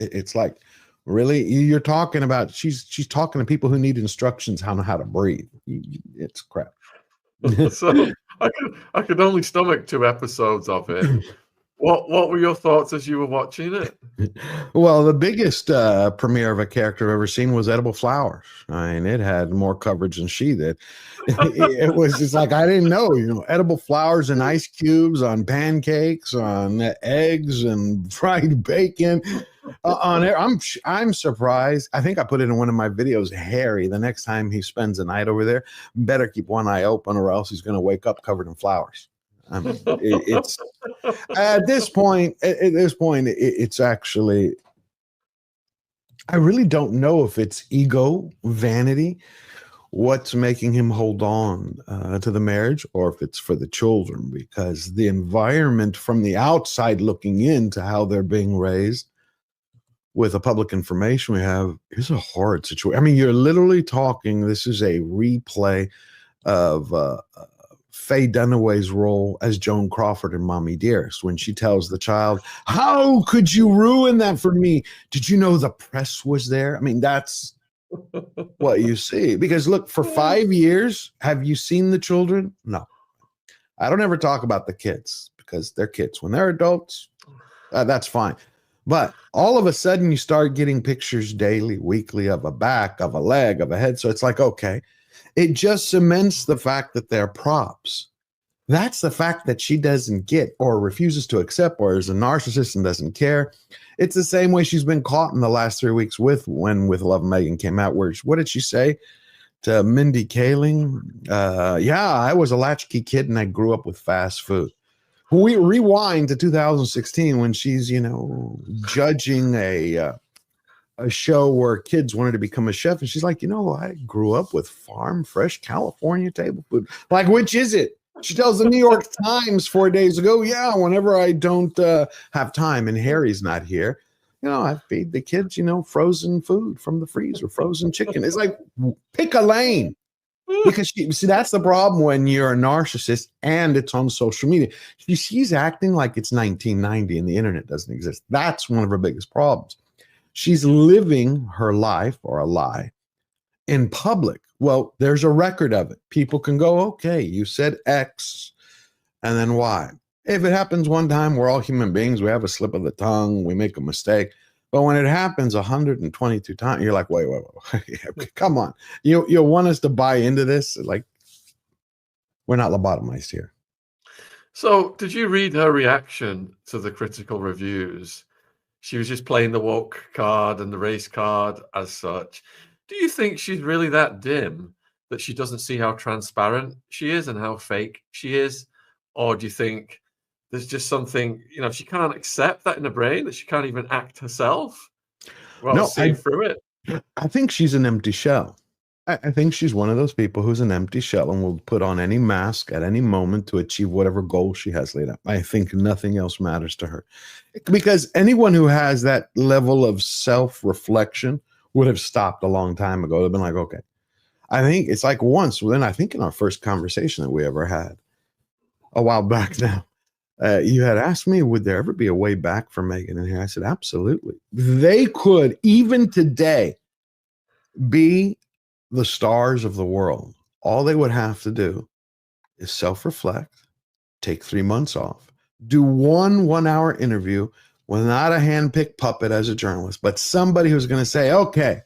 It's like, really, you're talking about, she's talking to people who need instructions on how to breathe. It's crap. So I could only stomach 2 episodes of it. What were your thoughts as you were watching it? Well, the biggest premiere of a character I've ever seen was Edible Flowers. I mean, it had more coverage than she did. It was just like, I didn't know, edible flowers and ice cubes on pancakes, on eggs and fried bacon. On it, I'm surprised. I think I put it in one of my videos. Harry, the next time he spends a night over there, better keep one eye open, or else he's going to wake up covered in flowers. I mean, it's at this point. It's actually, I really don't know if it's ego, vanity, what's making him hold on to the marriage, or if it's for the children, because the environment from the outside looking into how they're being raised with the public information we have is a horrid situation. I mean, you're literally talking, this is a replay of Faye Dunaway's role as Joan Crawford in Mommy Dearest, when she tells the child, how could you ruin that for me? Did you know the press was there? I mean, that's what you see. Because look, for 5 years, have you seen the children? No. I don't ever talk about the kids, because they're kids. When they're adults, that's fine. But all of a sudden, you start getting pictures daily, weekly, of a back, of a leg, of a head. So it's like, okay, it just cements the fact that they're props. That's the fact that she doesn't get, or refuses to accept, or is a narcissist and doesn't care. It's the same way she's been caught in the last 3 weeks with Love and Meghan came out, where, what did she say to Mindy Kaling? Yeah, I was a latchkey kid and I grew up with fast food. We rewind to 2016 when she's, judging a show where kids wanted to become a chef. And she's like, I grew up with farm fresh California table food. Like, which is it? She tells the New York Times 4 days ago, yeah, whenever I don't have time and Harry's not here, I feed the kids, frozen food from the freezer, frozen chicken. It's like, pick a lane. Because that's the problem when you're a narcissist and it's on social media. She's acting like it's 1990 and the internet doesn't exist. That's one of her biggest problems. She's living her life, or a lie, in public. Well, there's a record of it. People can go, okay, you said X and then Y. If it happens one time, we're all human beings. We have a slip of the tongue. We make a mistake. But when it happens 122 times, you're like, wait. Come on. You want us to buy into this? Like, we're not lobotomized here. So did you read her reaction to the critical reviews? She was just playing the woke card and the race card as such. Do you think she's really that dim that she doesn't see how transparent she is and how fake she is? Or do you think there's just something, she can't accept that in her brain, that she can't even act herself? Well, no, see through it. I think she's an empty shell. I think she's one of those people who's an empty shell and will put on any mask at any moment to achieve whatever goal she has laid out. I think nothing else matters to her. Because anyone who has that level of self-reflection would have stopped a long time ago. They've been like, okay. I think it's like once, then I think in our first conversation that we ever had a while back now, you had asked me, would there ever be a way back for Meghan and Harry? I said, absolutely. They could, even today, be the stars of the world. All they would have to do is self-reflect, take 3 months off, do one 1-hour interview with not a hand-picked puppet as a journalist, but somebody who's going to say, okay,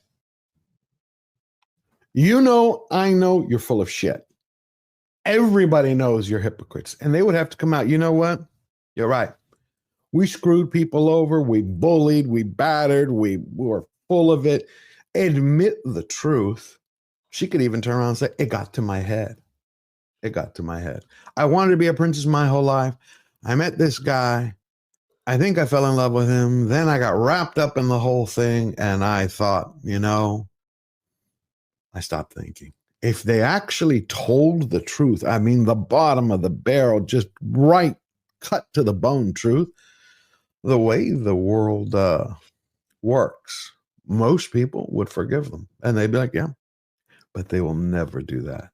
I know you're full of shit. Everybody knows you're hypocrites. And they would have to come out, you know what? You're right. We screwed people over. We bullied. We battered. We were full of it. Admit the truth. She could even turn around and say, it got to my head. It got to my head. I wanted to be a princess my whole life. I met this guy. I think I fell in love with him. Then I got wrapped up in the whole thing. And I thought, I stopped thinking. If they actually told the truth, I mean, the bottom of the barrel, just right, cut to the bone truth, the way the world works, most people would forgive them. And they'd be like, yeah, but they will never do that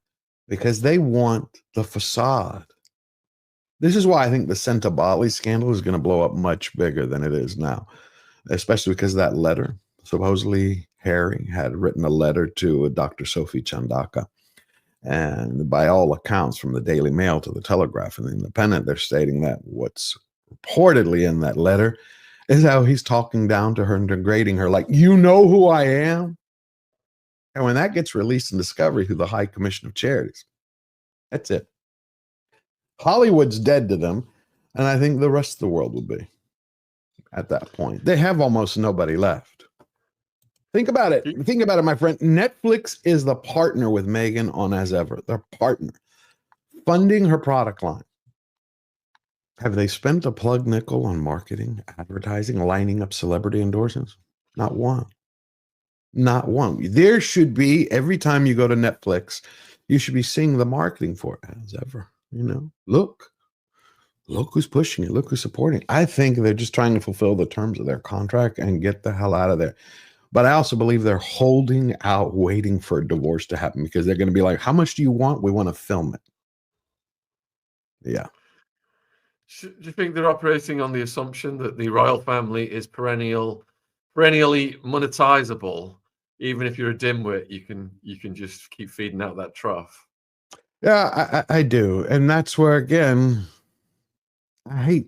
because they want the facade. This is why I think the Sentabali scandal is going to blow up much bigger than it is now. especially because of that letter. Supposedly, Harry had written a letter to Dr. Sophie Chandaka. And by all accounts, from the Daily Mail to the Telegraph and the Independent, they're stating that what's reportedly in that letter is how he's talking down to her and degrading her, like, you know who I am? And when that gets released in Discovery through the High Commission of Charities, that's it. Hollywood's dead to them, and I think the rest of the world will be at that point. They have almost nobody left. Think about it. Think about it, my friend. Netflix is the partner with Meghan on As Ever. They're partner, funding her product line. Have they spent a plug nickel on marketing, advertising, lining up celebrity endorsements? Not one. Not one. There should be, every time you go to Netflix, you should be seeing the marketing for it. As Ever. You know, look who's pushing it. Look who's supporting it. I think they're just trying to fulfill the terms of their contract and get the hell out of there. But I also believe they're holding out, waiting for a divorce to happen, because they're going to be like, how much do you want? We want to film it. Yeah. Do you think they're operating on the assumption that the royal family is perennially monetizable? Even if you're a dimwit, you can just keep feeding out that trough. Yeah, I do. And that's where, again, I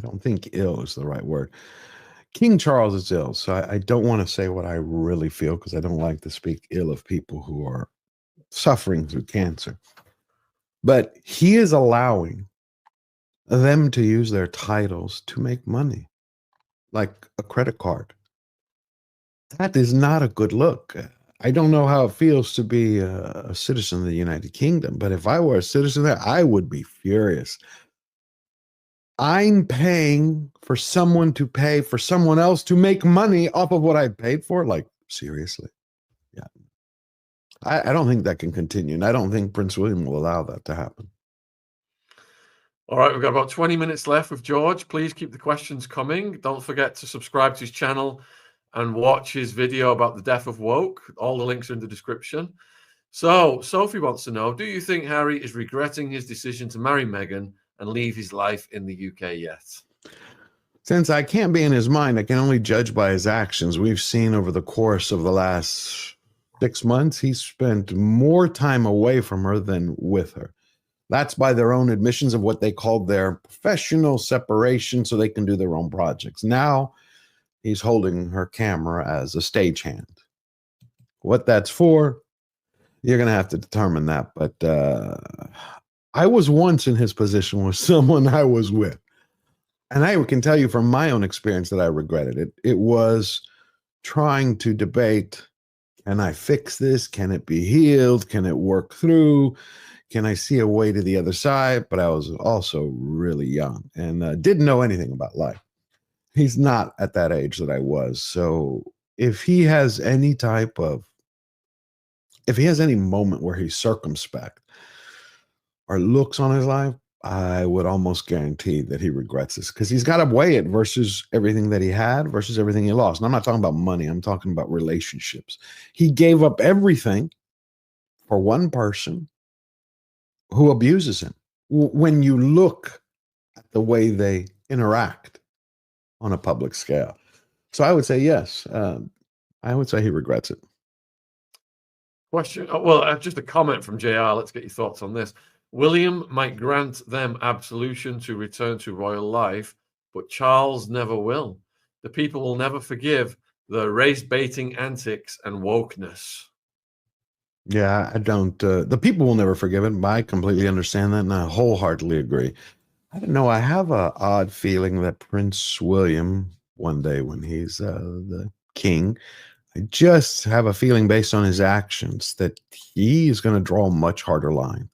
don't think ill is the right word. King Charles is ill, so I don't want to say what I really feel, because I don't like to speak ill of people who are suffering through cancer. But he is allowing them to use their titles to make money, like a credit card. That is not a good look. I don't know how it feels to be a citizen of the United Kingdom, but if I were a citizen there, I would be furious. I'm paying for someone to pay for someone else to make money off of what I paid for? Like, seriously? Yeah. I don't think that can continue, and I don't think Prince William will allow that to happen. All right, we've got about 20 minutes left with George. Please keep the questions coming. Don't forget to subscribe to his channel and watch his video about the death of woke. All the links are in the description. So, Sophie wants to know, do you think Harry is regretting his decision to marry Meghan and leave his life in the UK yet? Since I can't be in his mind, I can only judge by his actions. We've seen over the course of the last 6 months, he's spent more time away from her than with her. That's by their own admissions of what they called their professional separation, so they can do their own projects. Now he's holding her camera as a stagehand. What that's for, you're going to have to determine that. But I was once in his position with someone I was with. And I can tell you from my own experience that I regretted it. It was trying to debate, can I fix this? Can it be healed? Can it work through? Can I see a way to the other side? But I was also really young and didn't know anything about life. He's not at that age that I was. So if he has any moment where he's circumspect or looks on his life, I would almost guarantee that he regrets this, because he's got to weigh it versus everything that he had versus everything he lost. And I'm not talking about money. I'm talking about relationships. He gave up everything for one person who abuses him. When you look at the way they interact on a public scale. So I would say yes. I would say he regrets it. Question. Well, just a comment from JR. Let's get your thoughts on this. William might grant them absolution to return to royal life, but Charles never will. The people will never forgive the race-baiting antics and wokeness. Yeah, I don't. The people will never forgive it. I completely understand that, and I wholeheartedly agree. I don't know. I have a odd feeling that Prince William, one day when he's the king, I just have a feeling based on his actions that he's going to draw a much harder line.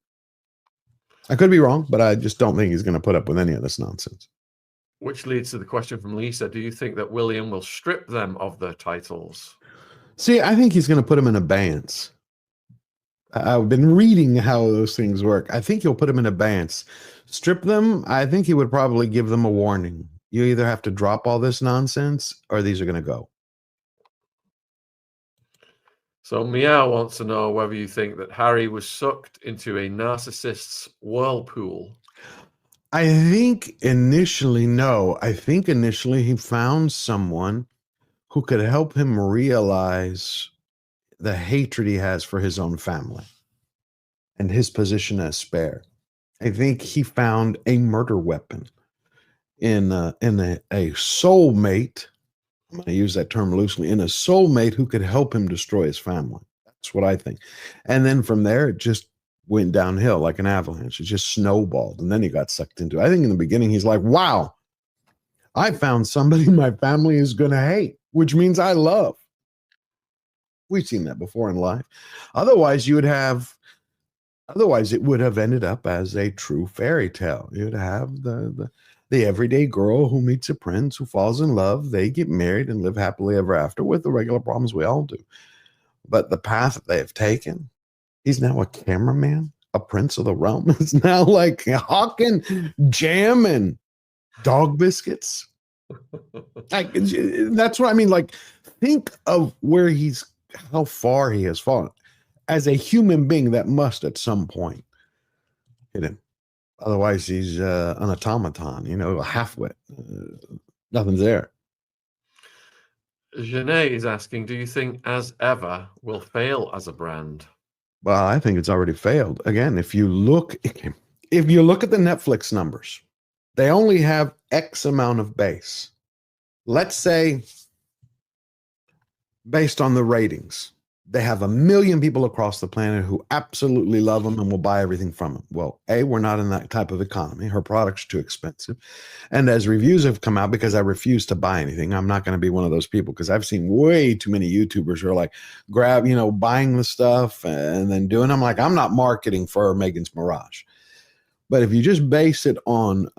I could be wrong, but I just don't think he's going to put up with any of this nonsense. Which leads to the question from Lisa. Do you think that William will strip them of their titles? See, I think he's going to put them in abeyance. I've been reading how those things work. I think he'll put them in abeyance. Strip them, I think he would probably give them a warning. You either have to drop all this nonsense or these are going to go. So Meow wants to know whether you think that Harry was sucked into a narcissist's whirlpool. I think initially, no. I think initially he found someone who could help him realize the hatred he has for his own family and his position as spare. I think he found a murder weapon in a soulmate. I'm going to use that term loosely, in a soulmate who could help him destroy his family. That's what I think. And then from there, it just went downhill like an avalanche. It just snowballed. And then he got sucked into it. I think in the beginning, he's like, wow, I found somebody my family is going to hate, which means I love. We've seen that before in life. Otherwise, it would have ended up as a true fairy tale. You'd have the everyday girl who meets a prince, who falls in love, they get married and live happily ever after with the regular problems we all do. But the path that they have taken, he's now a cameraman, a prince of the realm. It's now like hawking jam and dog biscuits. Like, that's what I mean. Like, think of how far he has fallen. As a human being, that must at some point hit him. Otherwise, he's an automaton, a half-wit. Nothing's there. Janae is asking, do you think As Ever will fail as a brand? Well, I think it's already failed. Again, if you look at the Netflix numbers, they only have X amount of base. Let's say, based on the ratings, they have 1 million people across the planet who absolutely love them and will buy everything from them. Well, we're not in that type of economy. Her product's too expensive. And as reviews have come out, because I refuse to buy anything, I'm not going to be one of those people, because I've seen way too many YouTubers who are like, buying the stuff and then doing them. Like, I'm not marketing for Meghan's Mirage. But if you just base it on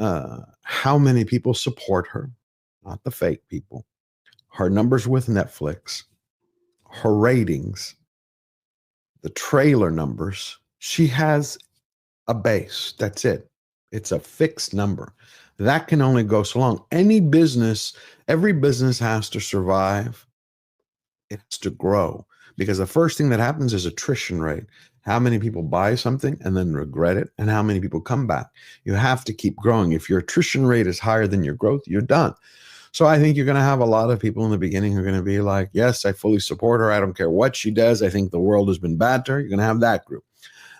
how many people support her, not the fake people, her numbers with Netflix, her ratings, the trailer numbers, she has a base. That's it. It's a fixed number. That can only go so long. Every business has to survive. It has to grow, because the first thing that happens is attrition rate. How many people buy something and then regret it, and how many people come back? You have to keep growing. If your attrition rate is higher than your growth, you're done. So I think you're going to have a lot of people in the beginning who are going to be like, yes, I fully support her. I don't care what she does. I think the world has been bad to her. You're going to have that group.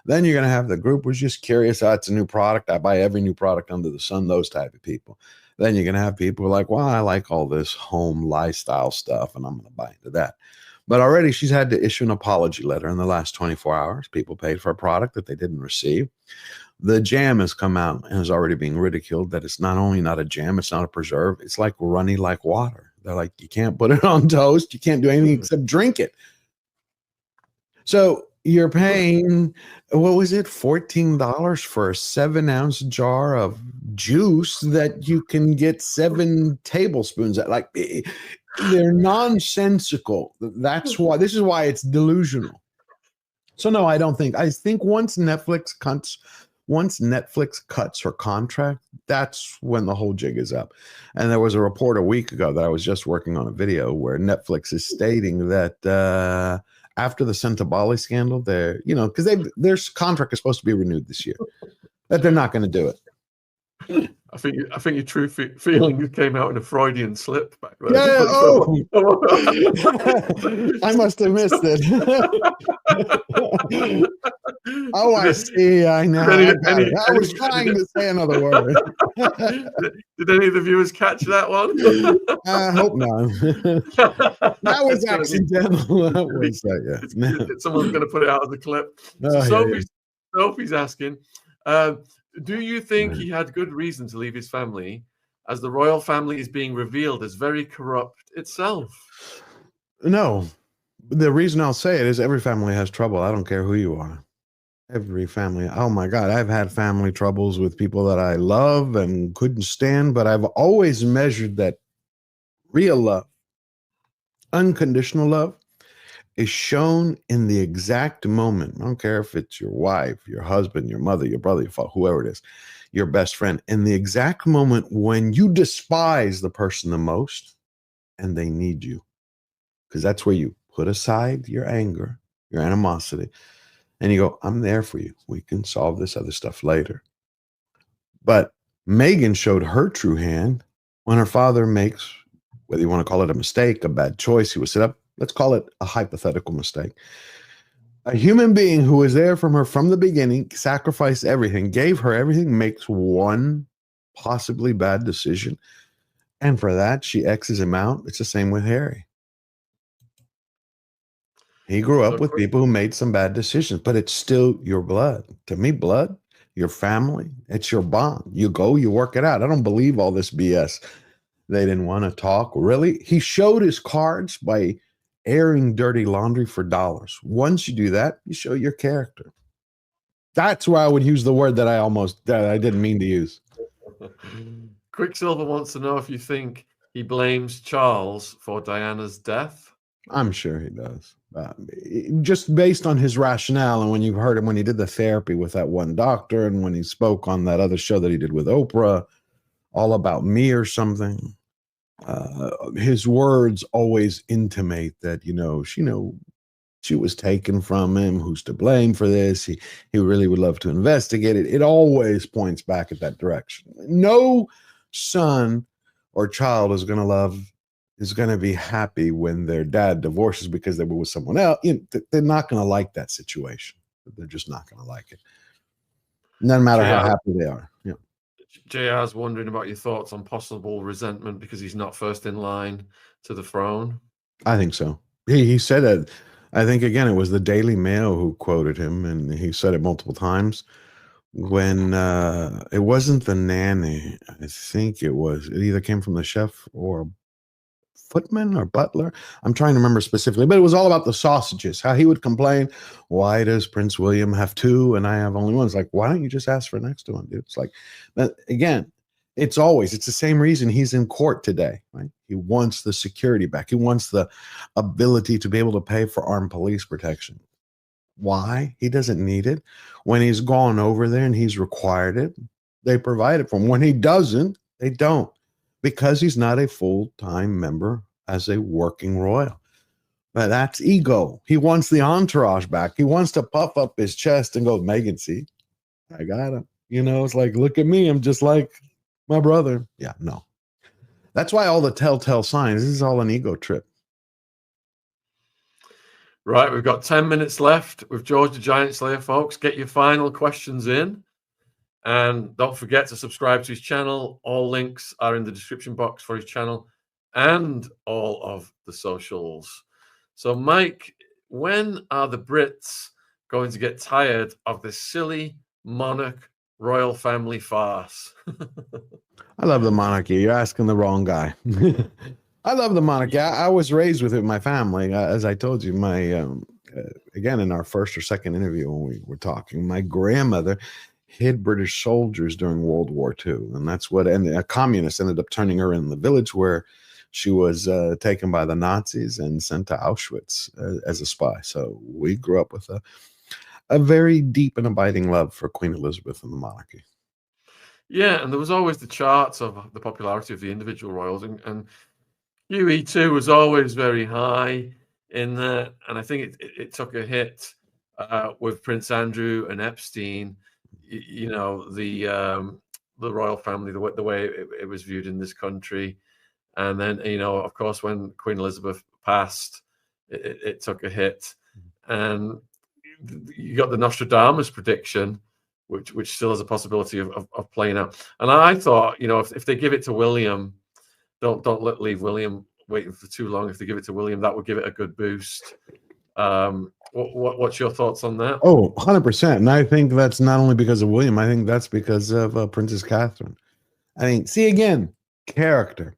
Then you're going to have the group who's just curious. Oh, it's a new product. I buy every new product under the sun, those type of people. Then you're going to have people who are like, well, I like all this home lifestyle stuff, and I'm going to buy into that. But already she's had to issue an apology letter in the last 24 hours. People paid for a product that they didn't receive. The jam has come out and is already being ridiculed that it's not only not a jam, it's not a preserve. It's like runny like water. They're like, you can't put it on toast. You can't do anything except drink it. So you're paying, what was it, $14 for a 7-ounce jar of juice that you can get 7 tablespoons at. Like, they're nonsensical. This is why it's delusional. So no, I think once Netflix cuts her contract, that's when the whole jig is up. And there was a report a week ago that I was just working on a video where Netflix is stating that after the Savile scandal, because their contract is supposed to be renewed this year, that they're not going to do it. I think your true feeling came out in a Freudian slip back there. Yeah. Oh, I must have missed it. Oh, I see. I know. I was trying to say another word. Did any of the viewers catch that one? I hope not. That was accidental. Someone's going to put it out of the clip. Sophie's asking, do you think he had good reason to leave his family, as the royal family is being revealed as very corrupt itself? No. The reason I'll say it is every family has trouble. I don't care who you are. Every family. Oh my God. I've had family troubles with people that I love and couldn't stand, but I've always measured that real love, unconditional love, is shown in the exact moment. I don't care if it's your wife, your husband, your mother, your brother, your father, whoever it is, your best friend, in the exact moment when you despise the person the most and they need you. Because that's where you put aside your anger, your animosity, and you go, I'm there for you. We can solve this other stuff later. But Meghan showed her true hand when her father makes, whether you want to call it a mistake, a bad choice, he was set up, let's call it a hypothetical mistake. A human being who was there from her from the beginning, sacrificed everything, gave her everything, makes one possibly bad decision. And for that, she X's him out. It's the same with Harry. He grew up with people who made some bad decisions, but it's still your blood. To me, blood, your family, it's your bond. You go, you work it out. I don't believe all this BS. They didn't want to talk. Really? He showed his cards by airing dirty laundry for dollars. Once you do that, you show your character. That's why I would use the word that I didn't mean to use. Quicksilver wants to know if you think he blames Charles for Diana's death. I'm sure he does. Just based on his rationale, and when you heard him when he did the therapy with that one doctor, and when he spoke on that other show that he did with Oprah, All About Me or something, his words always intimate that, she was taken from him. Who's to blame for this? He really would love to investigate it. It always points back at that direction. No son or child is going to be happy when their dad divorces because they were with someone else. They're not going to like that situation. They're just not going to like it. No matter how happy they are. Yeah. JR's wondering about your thoughts on possible resentment because he's not first in line to the throne. I think so. He said it. I think, again, it was the Daily Mail who quoted him, and he said it multiple times. When it wasn't the nanny, I think it either came from the chef or footman or butler. I'm trying to remember specifically, but it was all about the sausages, how he would complain, why does Prince William have two and I have only one? It's like, why don't you just ask for an extra one, dude? It's like, but again, it's the same reason he's in court today, right? He wants the security back. He wants the ability to be able to pay for armed police protection. Why? He doesn't need it. When he's gone over there and he's required it, they provide it for him. When he doesn't, they don't, because he's not a full-time member as a working royal. But that's ego. He wants the entourage back. He wants to puff up his chest and go, Meghan, see, I got him. It's like, look at me. I'm just like my brother. Yeah, no. That's why all the telltale signs, this is all an ego trip. Right, we've got 10 minutes left with George the Giant Slayer, folks. Get your final questions in. And don't forget to subscribe to his channel. All links are in the description box for his channel and all of the socials. So, Mike, when are the Brits going to get tired of this silly monarch royal family farce? I love the monarchy. You're asking the wrong guy. I love the monarchy. I was raised with it in my family. As I told you, again, in our first or second interview when we were talking, my grandmother hid British soldiers during World War II. And that's and a communist ended up turning her in the village where she was taken by the Nazis and sent to Auschwitz as a spy. So we grew up with a very deep and abiding love for Queen Elizabeth and the monarchy. Yeah, and there was always the charts of the popularity of the individual royals, and Huey too was always very high in that, and I think it took a hit with Prince Andrew and Epstein. The royal family, the way it was viewed in this country, and then of course when Queen Elizabeth passed, it took a hit, and you got the Nostradamus prediction, which still has a possibility of playing out. And I thought, if they give it to William, don't leave William waiting for too long. If they give it to William, that would give it a good boost. What's your thoughts on that? Oh, 100%. And I think that's not only because of William. I think that's because of Princess Catherine. I mean, see, again, character.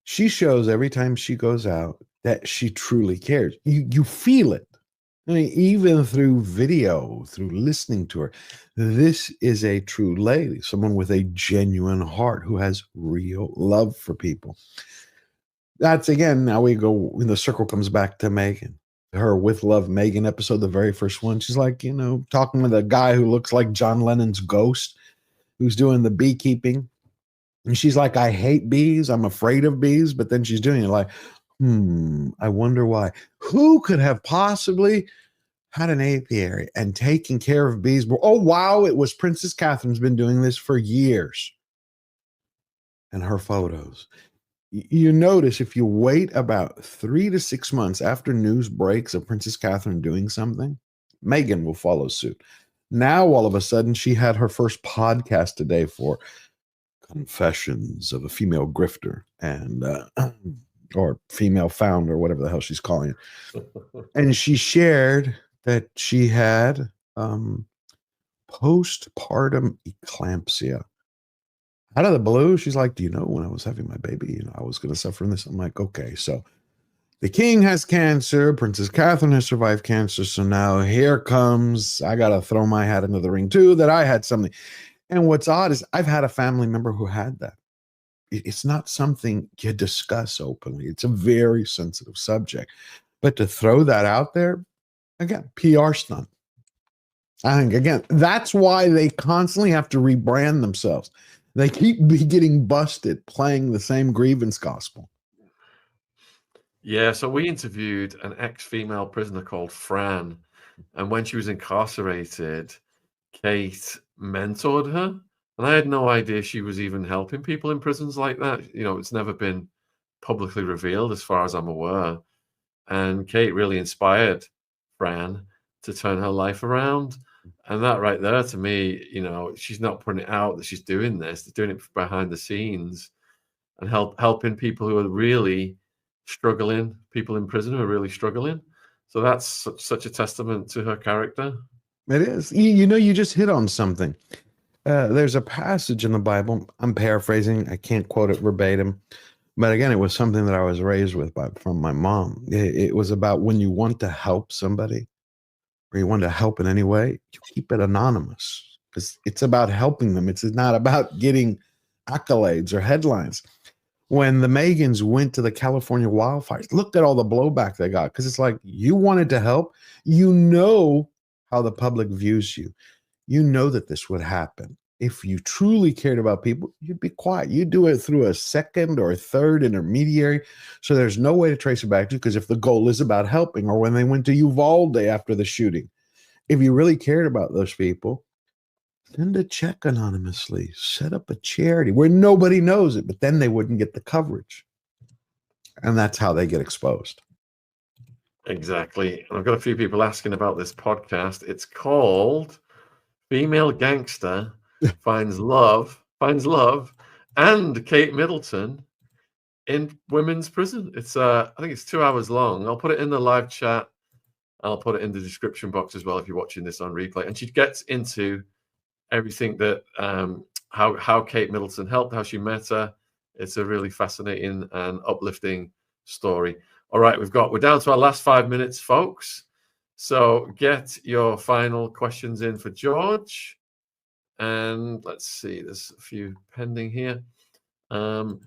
She shows every time she goes out that she truly cares. You feel it. I mean, even through video, through listening to her, this is a true lady, someone with a genuine heart who has real love for people. That's, again, now we go, when the circle comes back to Meghan. Her With Love Meghan episode, the very first one, she's like, talking with a guy who looks like John Lennon's ghost, who's doing the beekeeping. And she's like, I hate bees. I'm afraid of bees. But then she's doing it like, I wonder why. Who could have possibly had an apiary and taking care of bees? Oh, wow. It was Princess Catherine's been doing this for years. and her photos. You notice if you wait about 3 to 6 months after news breaks of Princess Catherine doing something, Meghan will follow suit. Now, all of a sudden, she had her first podcast today for Confessions of a Female Grifter and or female founder, whatever the hell she's calling it. And she shared that she had postpartum eclampsia. Out of the blue, she's like, do you know when I was having my baby, I was going to suffer from this? I'm like, okay, so the king has cancer. Princess Catherine has survived cancer. So now here comes, I got to throw my hat into the ring too, that I had something. And what's odd is I've had a family member who had that. It's not something you discuss openly. It's a very sensitive subject. But to throw that out there, again, PR stunt. I think, again, that's why they constantly have to rebrand themselves. They keep getting busted playing the same grievance gospel. Yeah, so we interviewed an ex-female prisoner called Fran, and when she was incarcerated, Kate mentored her, and I had no idea she was even helping people in prisons like that. It's never been publicly revealed as far as I'm aware. And Kate really inspired Fran to turn her life around. And that right there, to me, she's not putting it out that she's doing this. They're doing it behind the scenes and helping people who are really struggling, people in prison who are really struggling. So that's such a testament to her character. It is. You just hit on something. There's a passage in the Bible. I'm paraphrasing. I can't quote it verbatim. But again, it was something that I was raised with from my mom. It was about when you want to help somebody or you want to help in any way, you keep it anonymous because it's about helping them. It's not about getting accolades or headlines. When the Meghans went to the California wildfires, look at all the blowback they got because it's like you wanted to help. You know how the public views you. You know that this would happen. If you truly cared about people, you'd be quiet. You'd do it through a second or third intermediary. So there's no way to trace it back to you because if the goal is about helping, or when they went to Uvalde after the shooting, if you really cared about those people, send a check anonymously, set up a charity where nobody knows it, but then they wouldn't get the coverage. And that's how they get exposed. Exactly. And I've got a few people asking about this podcast. It's called Female Gangster Finds Love, and Kate Middleton in Women's Prison. It's I think it's 2 hours long. I'll put it in the live chat. I'll put it in the description box as well if you're watching this on replay. And she gets into everything that how Kate Middleton helped, how she met her. It's a really fascinating and uplifting story. All right, we're down to our last 5 minutes, folks. So get your final questions in for George. And let's see, there's a few pending here. Do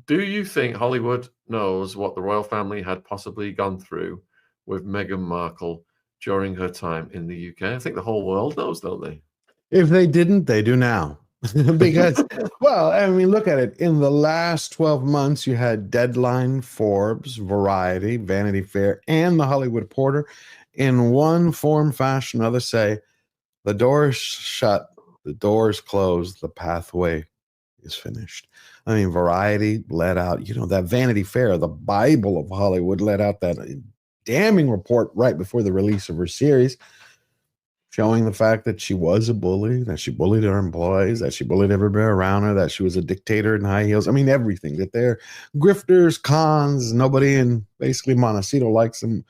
you think Hollywood knows what the royal family had possibly gone through with Meghan Markle during her time in the UK? I think the whole world knows, don't they? If they didn't, they do now. Because, well, I mean, look at it. In the last 12 months, you had Deadline, Forbes, Variety, Vanity Fair, and The Hollywood Reporter in one form, fashion, or other say, the door's shut, the door's closed, the pathway is finished. I mean, Variety let out, that Vanity Fair, the Bible of Hollywood, let out that damning report right before the release of her series, showing the fact that she was a bully, that she bullied her employees, that she bullied everybody around her, that she was a dictator in high heels. I mean, everything, that they're grifters, cons, nobody in basically Montecito likes them.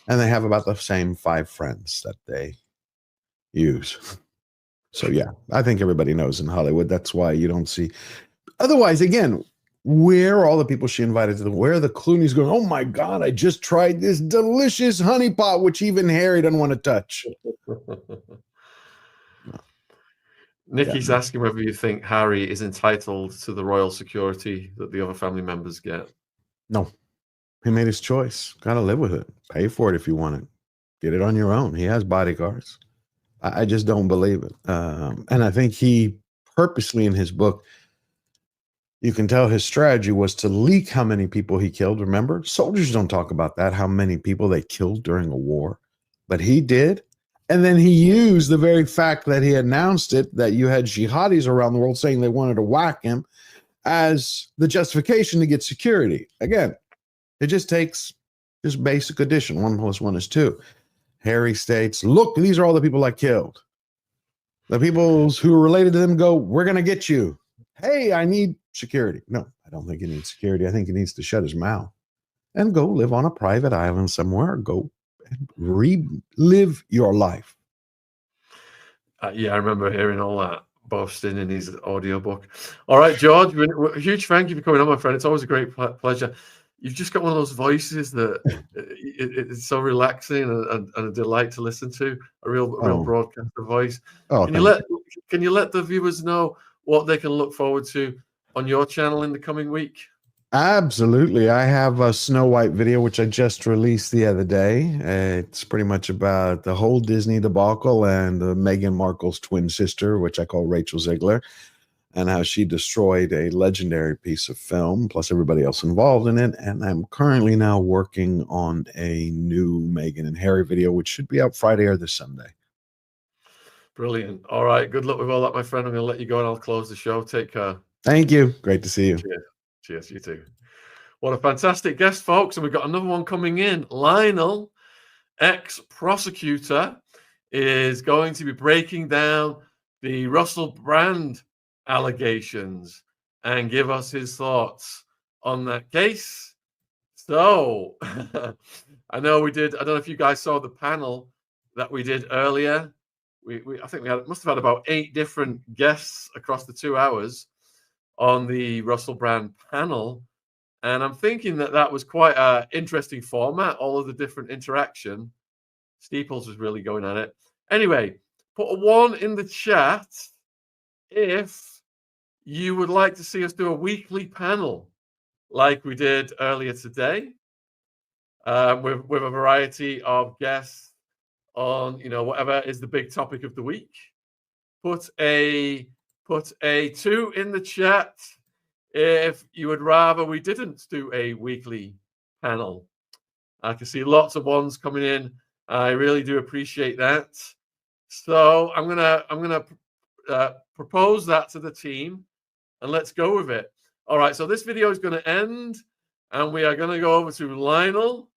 And they have about the same 5 friends that they use. So, yeah, I think everybody knows in Hollywood. That's why you don't see. Otherwise, again, where are all the people she invited to where are the Clooney's going, oh, my God, I just tried this delicious honey pot, which even Harry doesn't want to touch. Nikki's asking whether you think Harry is entitled to the royal security that the other family members get. No. He made his choice. Got to live with it. Pay for it if you want it. Get it on your own. He has bodyguards. I just don't believe it. And I think he purposely in his book, you can tell his strategy was to leak how many people he killed. Remember, soldiers don't talk about that, how many people they killed during a war. But he did. And then he used the very fact that he announced it, that you had jihadis around the world saying they wanted to whack him, as the justification to get security. Again, it just takes just basic addition. 1 + 1 is 2. Harry states, look, these are all the people I killed. The people who are related to them go, we're going to get you. Hey, I need security. No, I don't think he needs security. I think he needs to shut his mouth and go live on a private island somewhere. Go and relive your life. Yeah, I remember hearing all that boasting in his audiobook. All right, George, a huge thank you for coming on, my friend. It's always a great pleasure. You've just got one of those voices that it's so relaxing and a delight to listen to. A real broadcaster voice. Can you let the viewers know what they can look forward to on your channel in the coming week? Absolutely. I have a Snow White video, which I just released the other day. It's pretty much about the whole Disney debacle and Meghan Markle's twin sister, which I call Rachel Ziegler, and how she destroyed a legendary piece of film, plus everybody else involved in it. And I'm currently now working on a new Meghan and Harry video, which should be out Friday or this Sunday. Brilliant. All right. Good luck with all that, my friend. I'm going to let you go and I'll close the show. Take care. Thank you. Great to see you. Cheers. Cheers. You too. What a fantastic guest, folks. And we've got another one coming in. Lionel, ex-prosecutor, is going to be breaking down the Russell Brand allegations and give us his thoughts on that case. So I know we did. I don't know if you guys saw the panel that we did earlier. I think must have had about 8 different guests across the 2 hours on the Russell Brand panel. And I'm thinking that was quite an interesting format, all of the different interaction. Steeples was really going at it. Anyway, put a 1 in the chat if you would like to see us do a weekly panel like we did earlier today, with a variety of guests on, whatever is the big topic of the week. Put a 2 in the chat if you would rather we didn't do a weekly panel. I can see lots of ones coming in. I really do appreciate that. So I'm gonna propose that to the team, and let's go with it. All right. So this video is going to end, and we are going to go over to Lionel,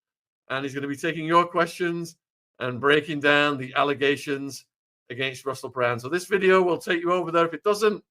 and he's going to be taking your questions and breaking down the allegations against Russell Brand. So this video will take you over there. If it doesn't,